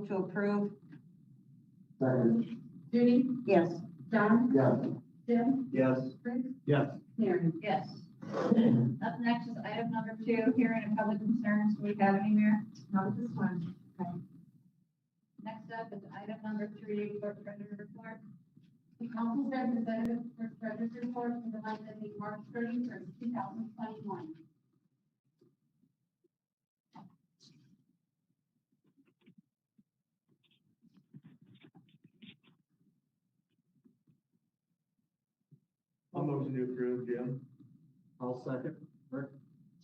move to approve. Second. Judy? Yes. John? Yes. Jim? Yes. Rick? Yes. Mary? Yes. Up next is item number 2, hearing of public concerns. Do we have any, Mayor? Not at this time. Okay. Next up is item number 3, Clerk-Treasurer report. The council's representative for Treasurer's report for the month ending March 31st, 2021. I'll motion to approve, Jim. I'll second. Rick?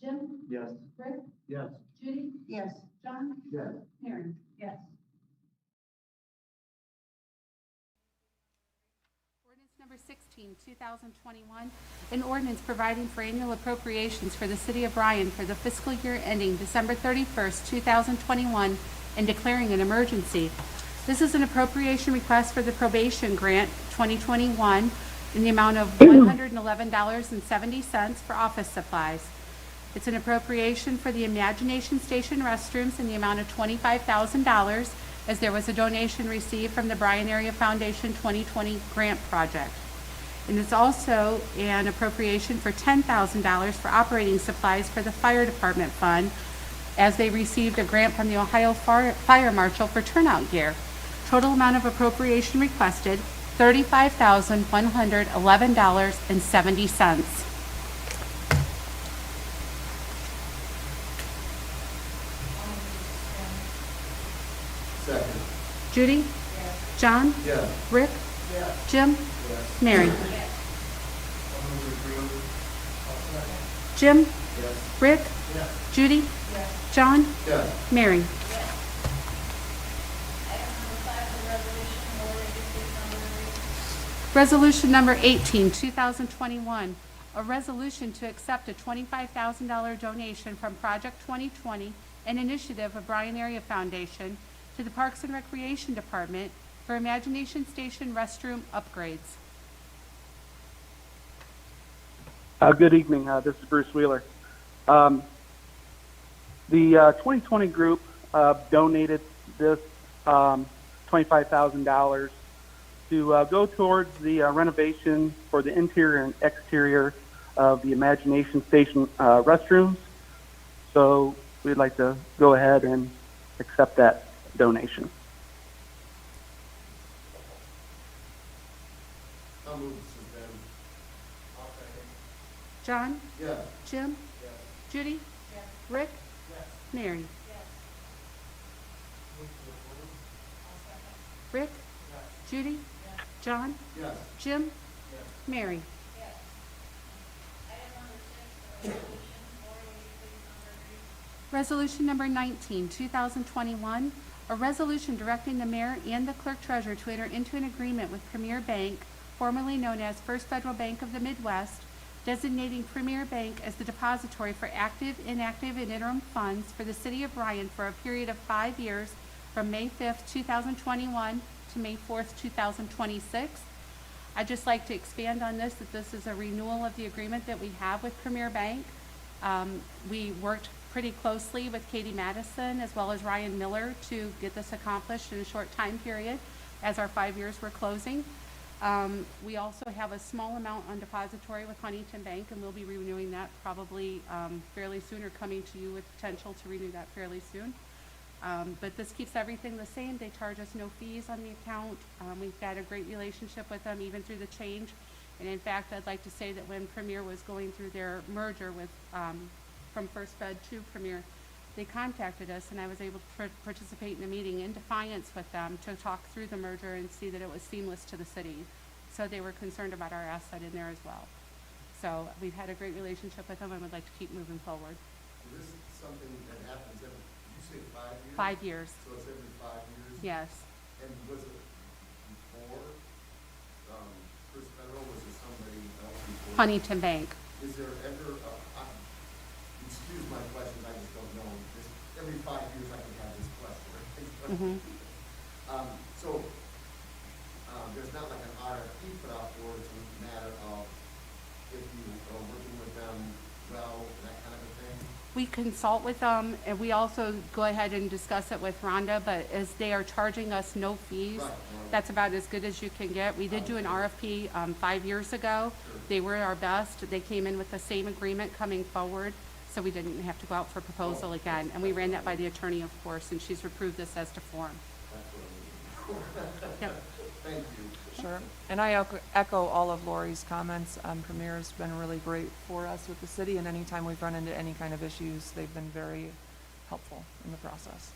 Jim? Yes. Rick? Yes. Judy? Yes. John? Yes. Mary? Yes. Ordinance number 16, 2021, an ordinance providing for annual appropriations for the city of Bryan for the fiscal year ending December 31st, 2021, and declaring an emergency. This is an appropriation request for the probation grant 2021 in the amount of $111.70 for office supplies. It's an appropriation for the Imagination Station restrooms in the amount of $25,000, as there was a donation received from the Bryan Area Foundation 2020 grant project. And it's also an appropriation for $10,000 for operating supplies for the fire department fund, as they received a grant from the Ohio Fire Marshal for turnout gear. Total amount of appropriation requested, $35,111.70. Second. Judy? John? Yes. Rick? Yes. Jim? Yes. Mary? I'll move to approve. I'll second. Jim? Yes. Rick? Yes. Judy? John? Yes. Mary? Item number 5 is a resolution. Will you please number and read? Resolution number 18, 2021, a resolution to accept a $25,000 donation from Project 2020, an initiative of Bryan Area Foundation, to the Parks and Recreation Department for Imagination Station restroom upgrades. Good evening. This is Bruce Wheeler. The 2020 group donated this $25,000 to go towards the renovation for the interior and exterior of the Imagination Station restrooms. So we'd like to go ahead and accept that donation. I'll move to suspend. I'll second. John? Yes. Jim? Yes. Judy? Rick? Mary? Rick? Judy? John? Yes. Jim? Mary? Resolution number 19, 2021, a resolution directing the mayor and the clerk-treasurer to enter into an agreement with Premier Bank, formerly known as First Federal Bank of the Midwest, designating Premier Bank as the depository for active, inactive, and interim funds for the city of Bryan for a period of 5 years from May 5th, 2021 to May 4th, 2026. I'd just like to expand on this, that this is a renewal of the agreement that we have with Premier Bank. We worked pretty closely with Katie Madison as well as Ryan Miller to get this accomplished in a short time period as our 5 years were closing. We also have a small amount on depository with Huntington Bank, and we'll be renewing that probably fairly soon, or coming to you with potential to renew that fairly soon. But this keeps everything the same. They charge us no fees on the account. We've got a great relationship with them even through the change. And in fact, I'd like to say that when Premier was going through their merger with from First Fed to Premier, they contacted us, and I was able to participate in a meeting in defiance with them to talk through the merger and see that it was seamless to the city. So they were concerned about our asset in there as well. So we've had a great relationship with them and would like to keep moving forward. Is this something that happens every, did you say 5 years? 5 years, So it's every 5 years? yes. And was it before, First Federal, was it somebody else before? Huntington Bank. Is there ever, excuse my questions, I just don't know. Just every 5 years I can have this question. Mhm. So, there's not like an RFP put out for it, it's a matter of if you are working with them well, that kind of a thing? We consult with them, and we also go ahead and discuss it with Rhonda, but as they are charging us no fees, Right. that's about as good as you can get. We did do an RFP 5 years ago. They were our best. They came in with the same agreement coming forward, so we didn't have to go out for proposal again. And we ran that by the attorney, of course, and she's approved this as to form. That's what I need. Yep. Thank you. Sure. And I echo all of Lori's comments. Premier's been really great for us with the city, and anytime we've run into any kind of issues, they've been very helpful in the process.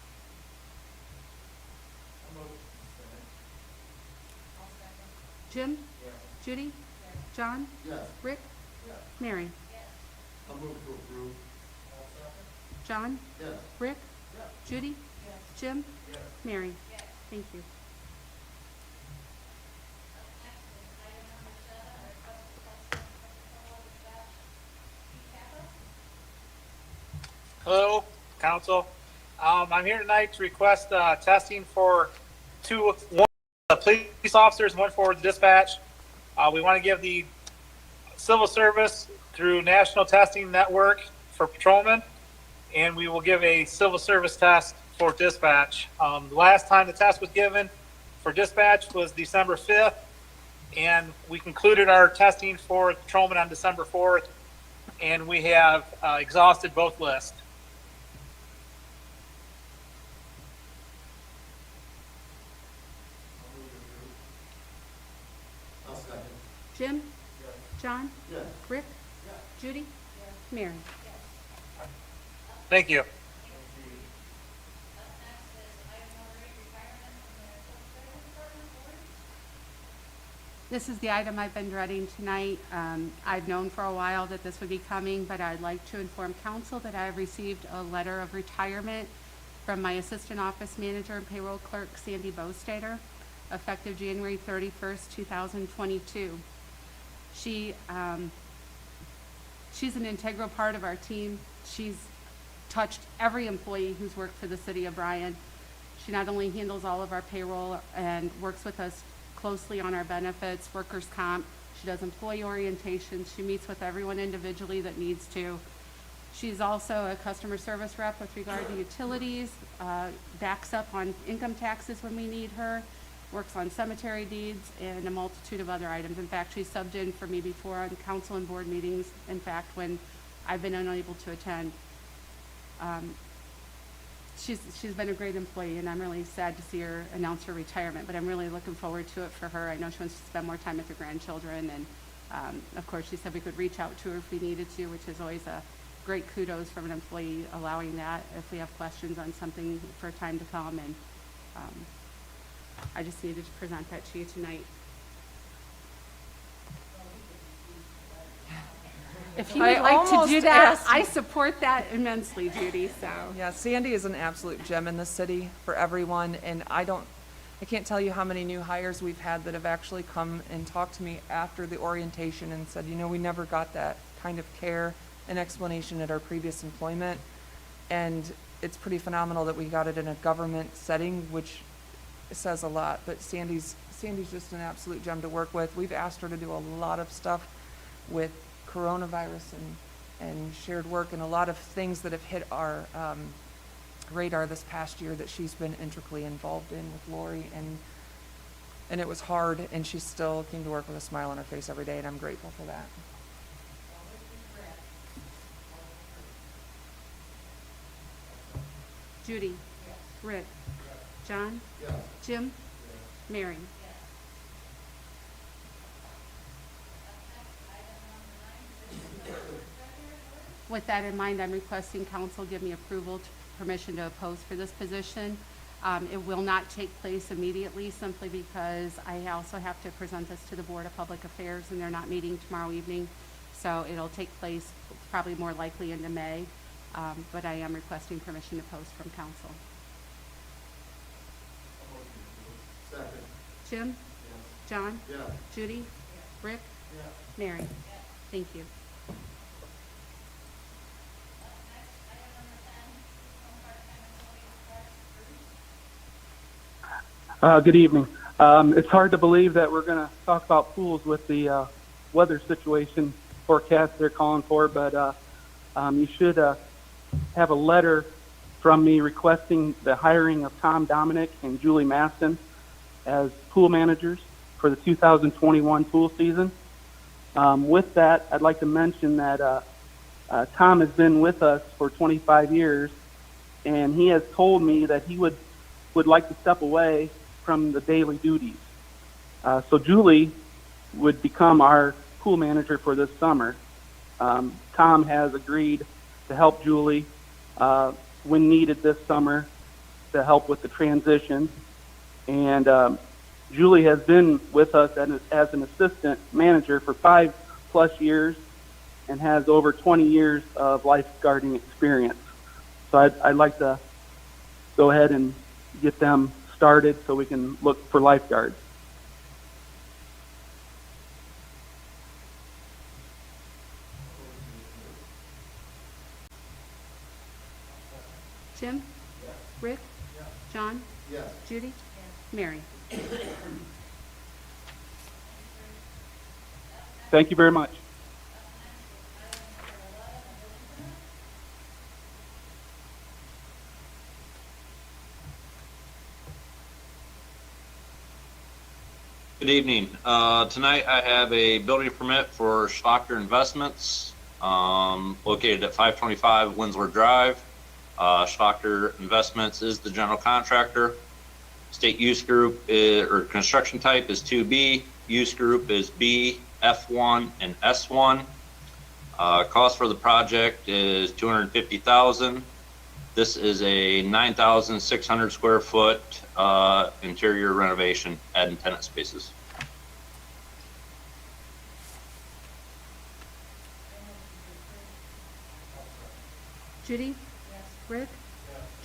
Jim? Judy? John? Yes. Rick? Mary? I'll move to approve. John? Yes. Rick? Judy? Jim? Mary? Thank you. Hello, council. I'm here tonight to request testing for one police officers and one for the dispatch. We want to give the civil service through National Testing Network for patrolmen, and we will give a civil service test for dispatch. The last time the test was given for dispatch was December 5th, and we concluded our testing for patrolmen on December 4th, and we have exhausted both lists. I'll second. Jim? John? Yes. Rick? Judy? Mary? Thank you. This is the item I've been dreading tonight. I've known for a while that this would be coming, but I'd like to inform council that I have received a letter of retirement from my Assistant Office Manager and Payroll Clerk, Sandy Bostater, effective January 31st, 2022. She's an integral part of our team. She's touched every employee who's worked for the city of Bryan. She not only handles all of our payroll and works with us closely on our benefits, workers' comp, she does employee orientation, she meets with everyone individually that needs to. She's also a customer service rep with regard to utilities, backs up on income taxes when we need her, works on cemetery deeds, and a multitude of other items. In fact, she's subbed in for me before on council and board meetings, in fact, when I've been unable to attend. She's been a great employee, and I'm really sad to see her announce her retirement, but I'm really looking forward to it for her. I know she wants to spend more time with her grandchildren, and of course, she said we could reach out to her if we needed to, which is always a great kudos from an employee allowing that if we have questions on something for time to come, and I just needed to present that to you tonight. If you would I like to do almost that, asked- I support that immensely, Judy, so. Yeah, Sandy is an absolute gem in the city for everyone, and I can't tell you how many new hires we've had that have actually come and talked to me after the orientation and said, you know, we never got that kind of care and explanation at our previous employment. And it's pretty phenomenal that we got it in a government setting, which says a lot. But Sandy's just an absolute gem to work with. We've asked her to do a lot of stuff with coronavirus and shared work and a lot of things that have hit our radar this past year that she's been intricately involved in with Lori, and it was hard, and she still came to work with a smile on her face every day, and I'm grateful for that. Judy? Rick? John? Yes. Jim? Mary? With that in mind, I'm requesting council give me approval to permission to oppose for this position. It will not take place immediately simply because I also have to present this to the Board of Public Affairs, and they're not meeting tomorrow evening. So it'll take place probably more likely into May, but I am requesting permission to post from council. Second. Jim? Yes. John? Yes. Judy? Rick? Yes. Mary? Thank you. Good evening. It's hard to believe that we're going to talk about pools with the weather situation forecast they're calling for, but you should have a letter from me requesting the hiring of Tom Dominic and Julie Maston as pool managers for the 2021 pool season. With that, I'd like to mention that Tom has been with us for 25 years, and he has told me that he would like to step away from the daily duties. So Julie would become our pool manager for this summer. Tom has agreed to help Julie when needed this summer to help with the transition. And Julie has been with us as an assistant manager for 5+ years and has over 20 years of lifeguarding experience. So I'd like to go ahead and get them started so we can look for lifeguards. Jim? Rick? John? Yes. Judy? Mary? Thank you very much. Good evening. Tonight I have a building permit for Schlocker Investments, located at 525 Winslow Drive. Schlocker Investments is the general contractor. State use group or construction type is 2B. Use group is B, F1, and S1. Cost for the project is $250,000. This is a 9,600 square foot interior renovation, adding tenant spaces. Judy? Rick?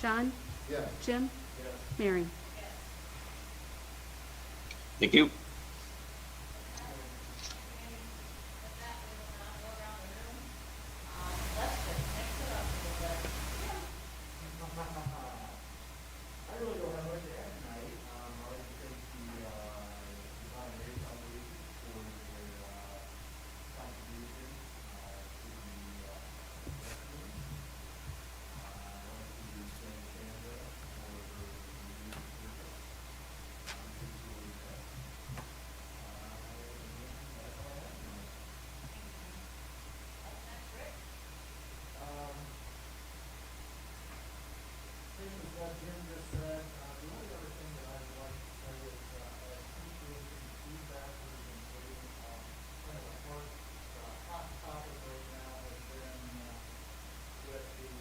John? Yes. Jim? Mary? Thank you. I really don't have much to add tonight. I'd like to thank the Designating Foundation for their contribution to the restroom. I'd like to thank Canada for her review service. That's all I have tonight. Same as what Jim just said, the only other thing that I would like to say is, as teachers and feedback we've been getting, kind of a hot topic right now has been, with the,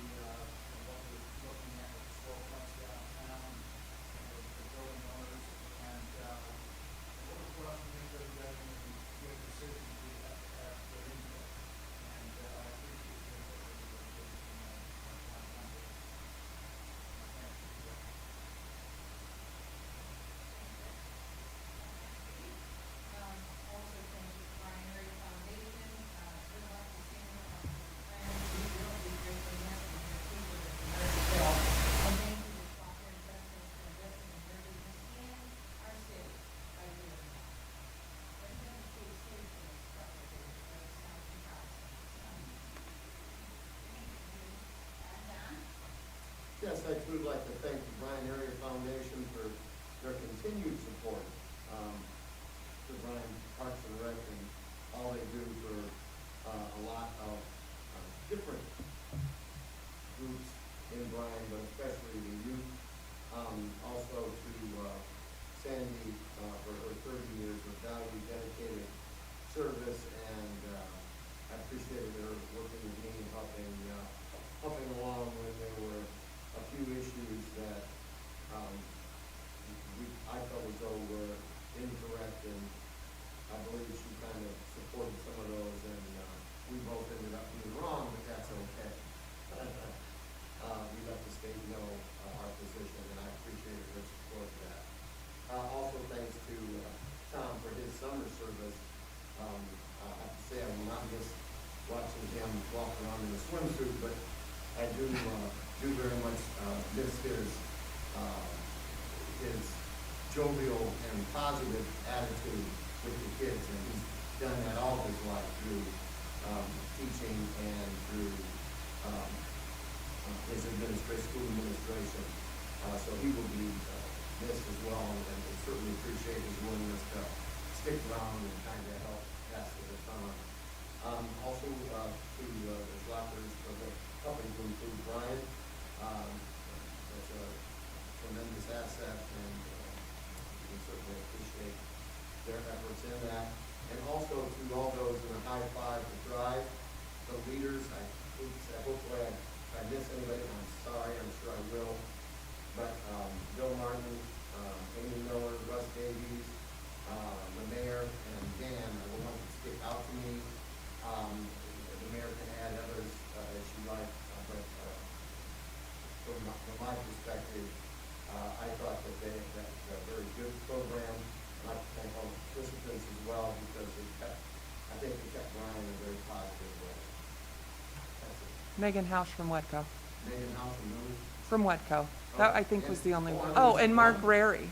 what we're looking at with storefronts downtown, and the building owners, and, in order for us to make those judgments and good decisions, we have to have their input. And, I appreciate the input that we're getting from our members. Also thank you, Bryan Area Foundation, good luck to Sandra on her plans. We will be greatly missed and your people that deserve it. And thank you to Schlocker Investments for investing in your business and our city by doing that. Residents feel safe in this structure, but it's not too hard. Yes, I too would like to thank the Bryan Area Foundation for their continued support to Bryan Parks and Rec and all they do for a lot of different groups in Bryan, but especially the youth. Also to Sandy for her 30 years of value, dedicated service, and I appreciated her working with me and helping along when there were a few issues that I felt as though were incorrect, and I believe she kind of supported some of those, and we both ended up being wrong, but that's okay. We let the state know our position, and I appreciated her support of that. Also thanks to Tom for his summer service. I have to say I will not miss watching him walk around in a swimsuit, but I do very much miss his jovial and positive attitude with the kids, and he's done that all his life through teaching and through his school administration. So he will be missed as well, and certainly appreciate his willingness to stick around and kind of help pass the baton. Also, to the Schlockers, for the company to include Bryan, that's a tremendous asset, and we certainly appreciate their efforts in that. And also to all those in the high five to drive, the leaders, hopefully if I miss anybody, I'm sorry, I'm sure I will. But Bill Martin, Amy Miller, Russ Davies, the mayor, and Dan are the ones that stick out to me. The mayor can add others as she likes, but from my perspective, I thought that that's a very good program. I'd like to thank all the participants as well, because I think it kept Bryan in a very positive way. That's it. Megan Hausch from Wetco. Megan House and Lou. From Wetco. That, I think, was the only one. Oh, and Mark Rary.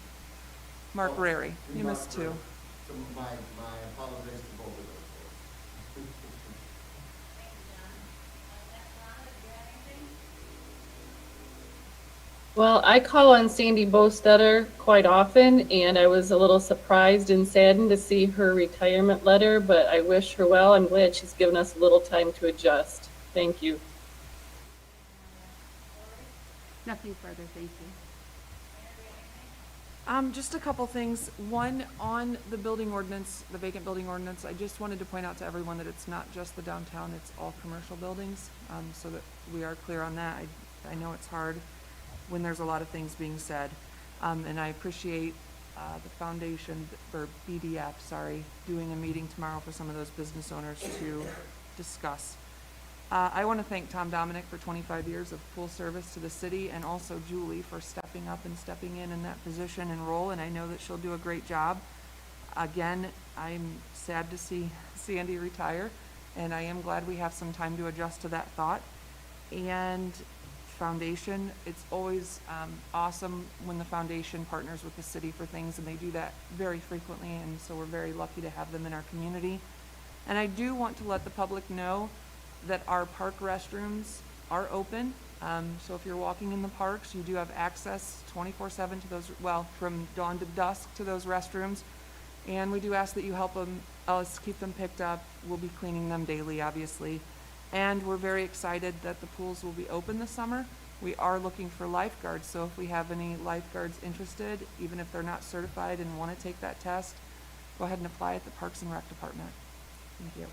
Mark Rary. You missed two. So my apologies to both of those folks. Thank you, John. Rhonda, do you have anything? Well, I call on Sandy Bostetter quite often, and I was a little surprised and saddened to see her retirement letter, but I wish her well. I'm glad she's given us a little time to adjust. Thank you. Nothing further, thank you. Just a couple things. One, on the building ordinance, the vacant building ordinance, I just wanted to point out to everyone that it's not just the downtown, it's all commercial buildings, so that we are clear on that. I know it's hard when there's a lot of things being said. And I appreciate the foundation, or BDF, sorry, doing a meeting tomorrow for some of those business owners to discuss. I want to thank Tom Dominic for 25 years of full service to the city, and also Julie for stepping up and stepping in that position and role, and I know that she'll do a great job. Again, I'm sad to see Sandy retire, and I am glad we have some time to adjust to that thought. And foundation, it's always awesome when the foundation partners with the city for things, and they do that very frequently, and so we're very lucky to have them in our community. And I do want to let the public know that our park restrooms are open. So if you're walking in the parks, you do have access 24/7 to those, well, from dawn to dusk to those restrooms. And we do ask that you help us keep them picked up. We'll be cleaning them daily, obviously. And we're very excited that the pools will be open this summer. We are looking for lifeguards, so if we have any lifeguards interested, even if they're not certified and want to take that test, go ahead and apply at the Parks and Rec Department. Thank you.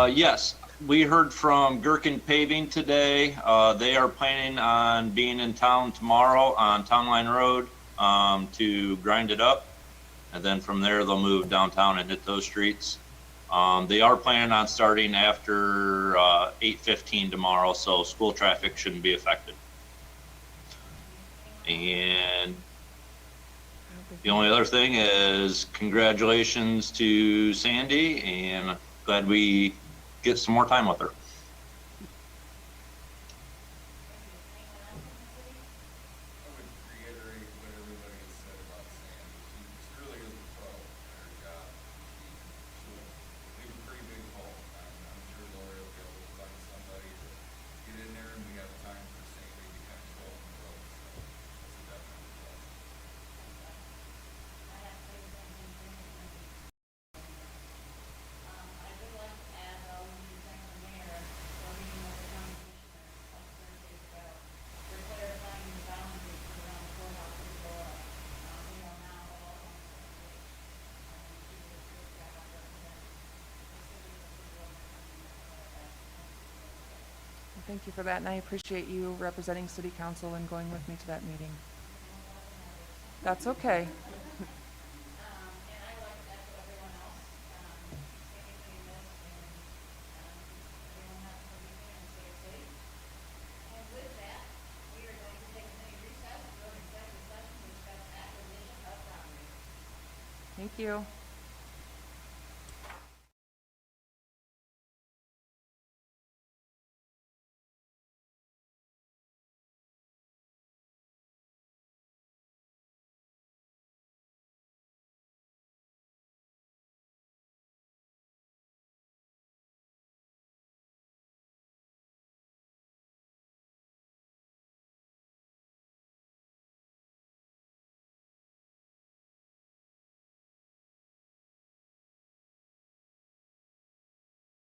Yes, we heard from Gherkin Paving today. They are planning on being in town tomorrow on Town Line Road to grind it up. And then from there, they'll move downtown and hit those streets. They are planning on starting after 8:15 tomorrow, so school traffic shouldn't be affected. And the only other thing is congratulations to Sandy, and glad we get some more time with her. I would reiterate what everybody has said about Sandy. She really is a pro at her job. She'll leave a pretty big hole. I'm sure Lori will be able to find somebody to get in there, and we have time for Sandy to kind of show them the ropes. So it's a definite plus. I have to say the same thing. I would like to add, though, when you thank the mayor for meeting with the county commissioners like 30 days ago, for clarifying the boundaries around the courthouse and Florida. We are now all on the same page. She did a great job representing the city of Fiscal and Well, thank you for that, and I appreciate you representing City Council and going with me to that meeting. That's okay. And I like to echo everyone else, Sandy's being missed, and everyone have a good weekend and stay safe. And with that, we are going to take a mini recess, go to executive session to discuss acquisition of property. Thank you.